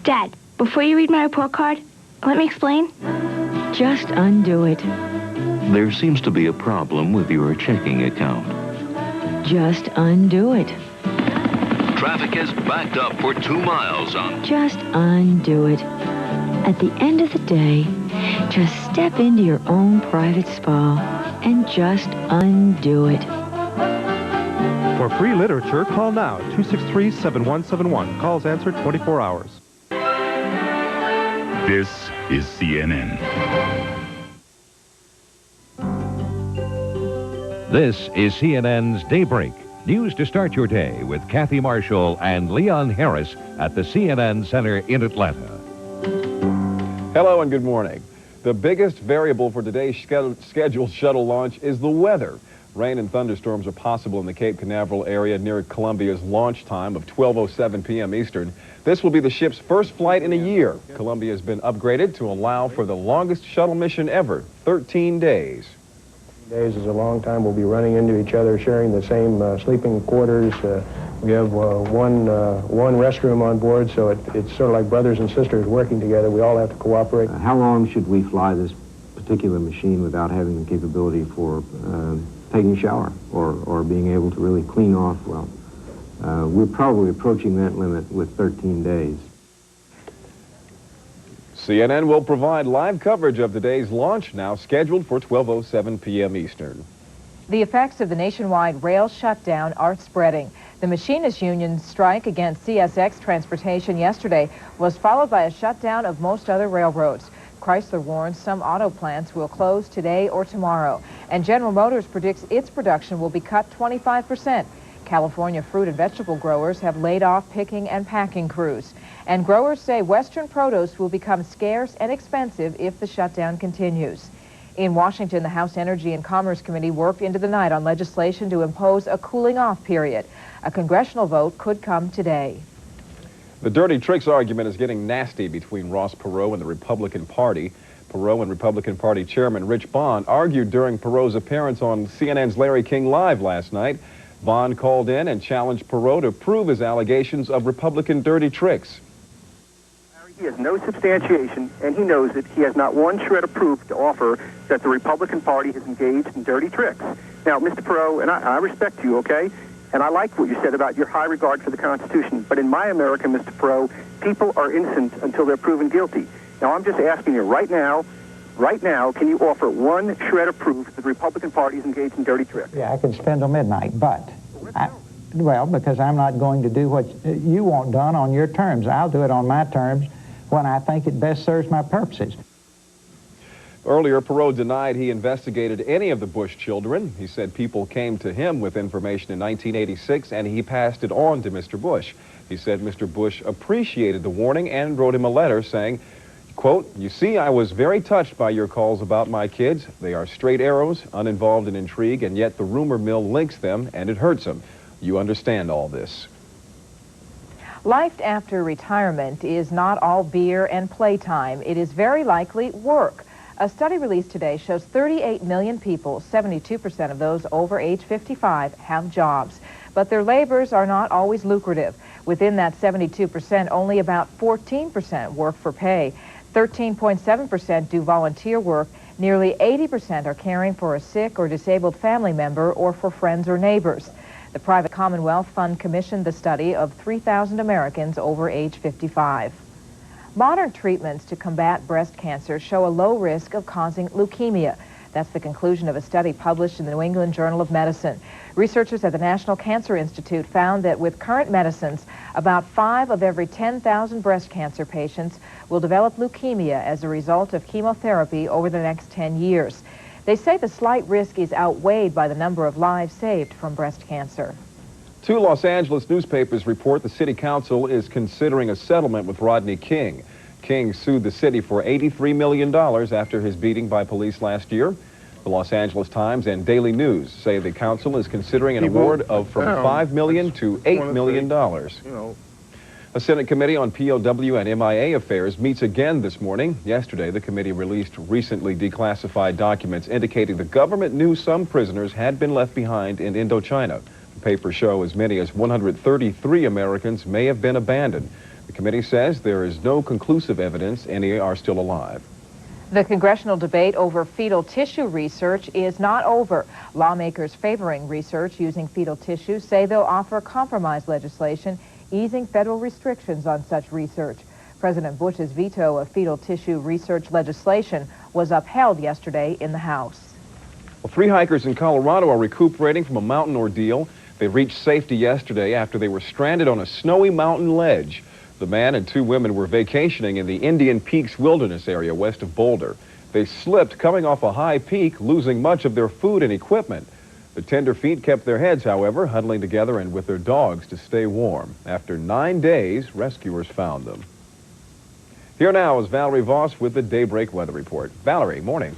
Dad, before you read my report card, let me explain. Just undo it. There seems to be a problem with your checking account. Just undo it. Traffic is backed up for 2 miles on... Just undo it. At the end of the day, just step into your own private spa and just undo it. For free literature, call now, 263-7171. Calls answered 24 hours. This is CNN. This is CNN's Daybreak. News to start your day with Cathy Marshall and Leon Harris at the CNN Center in Atlanta. Hello and good morning. The biggest variable for today's scheduled shuttle launch is the weather. Rain and thunderstorms are possible in the Cape Canaveral area near Columbia's launch time of 12:07 p.m. Eastern. This will be the ship's first flight in a year. Columbia has been upgraded to allow for the longest shuttle mission ever, 13 days. Days is a long time. We'll be running into each other, sharing the same sleeping quarters. We have one restroom on board, so it's sort of like brothers and sisters working together. We all have to cooperate. How long should we fly this particular machine without having the capability for taking a shower or being able to really clean off well? We're probably approaching that limit with 13 days. CNN will provide live coverage of today's launch, now scheduled for 12:07 p.m. Eastern. The effects of the nationwide rail shutdown are spreading. The machinist union's strike against CSX transportation yesterday was followed by a shutdown of most other railroads. Chrysler warns some auto plants will close today or tomorrow, and General Motors predicts its production will be cut 25%. California fruit and vegetable growers have laid off picking and packing crews. And growers say Western produce will become scarce and expensive if the shutdown continues. In Washington, the House Energy and Commerce Committee worked into the night on legislation to impose a cooling-off period. A congressional vote could come today. The dirty tricks argument is getting nasty between Ross Perot and the Republican Party. Perot and Republican Party Chairman Rich Bond argued during Perot's appearance on CNN's Larry King Live last night. Bond called in and challenged Perot to prove his allegations of Republican dirty tricks. He has no substantiation, and he knows it. He has not one shred of proof to offer that the Republican Party has engaged in dirty tricks. Now, Mr. Perot, and I respect you, okay? And I like what you said about your high regard for the Constitution. But in my America, Mr. Perot, people are innocent until they're proven guilty. Now, I'm just asking you right now, can you offer one shred of proof that the Republican Party is engaged in dirty tricks? Yeah, I could spend till midnight, but... because I'm not going to do what you want done on your terms. I'll do it on my terms when I think it best serves my purposes. Earlier, Perot denied he investigated any of the Bush children. He said people came to him with information in 1986 and he passed it on to Mr. Bush. He said Mr. Bush appreciated the warning and wrote him a letter saying, quote, "You see, I was very touched by your calls about my kids. They are straight arrows, uninvolved in intrigue, and yet the rumor mill links them and it hurts them. You understand all this." Life after retirement is not all beer and playtime. It is very likely work. A study released today shows 38 million people, 72% of those over age 55, have jobs. But their labors are not always lucrative. Within that 72%, only about 14% work for pay. 13.7% do volunteer work. Nearly 80% are caring for a sick or disabled family member or for friends or neighbors. The Private Commonwealth Fund commissioned the study of 3,000 Americans over age 55. Modern treatments to combat breast cancer show a low risk of causing leukemia. That's the conclusion of a study published in the New England Journal of Medicine. Researchers at the National Cancer Institute found that with current medicines, about 5 of every 10,000 breast cancer patients will develop leukemia as a result of chemotherapy over the next 10 years. They say the slight risk is outweighed by the number of lives saved from breast cancer. 2 Los Angeles newspapers report the city council is considering a settlement with Rodney King. King sued the city for $83 million after his beating by police last year. The Los Angeles Times and Daily News say the council is considering an award of from $5 million to $8 million. A Senate Committee on POW and MIA affairs meets again this morning. Yesterday, the committee released recently declassified documents indicating the government knew some prisoners had been left behind in Indochina. The papers show as many as 133 Americans may have been abandoned. The committee says there is no conclusive evidence any are still alive. The congressional debate over fetal tissue research is not over. Lawmakers favoring research using fetal tissue say they'll offer compromise legislation easing federal restrictions on such research. President Bush's veto of fetal tissue research legislation was upheld yesterday in the House. Well, 3 hikers in Colorado are recuperating from a mountain ordeal. They reached safety yesterday after they were stranded on a snowy mountain ledge. The man and 2 women were vacationing in the Indian Peaks Wilderness area west of Boulder. They slipped coming off a high peak, losing much of their food and equipment. The tender feet kept their heads, however, huddling together and with their dogs to stay warm. After 9 days, rescuers found them. Here now is Valerie Voss with the Daybreak Weather Report. Valerie, morning.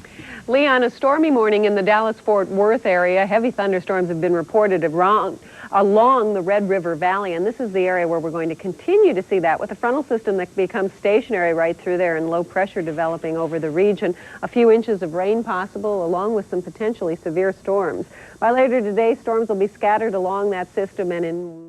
Leon, a stormy morning in the Dallas-Fort Worth area. Heavy thunderstorms have been reported along the Red River Valley, and this is the area where we're going to continue to see that with a frontal system that becomes stationary right through there and low pressure developing over the region. A few inches of rain possible, along with some potentially severe storms. By later today, storms will be scattered along that system and in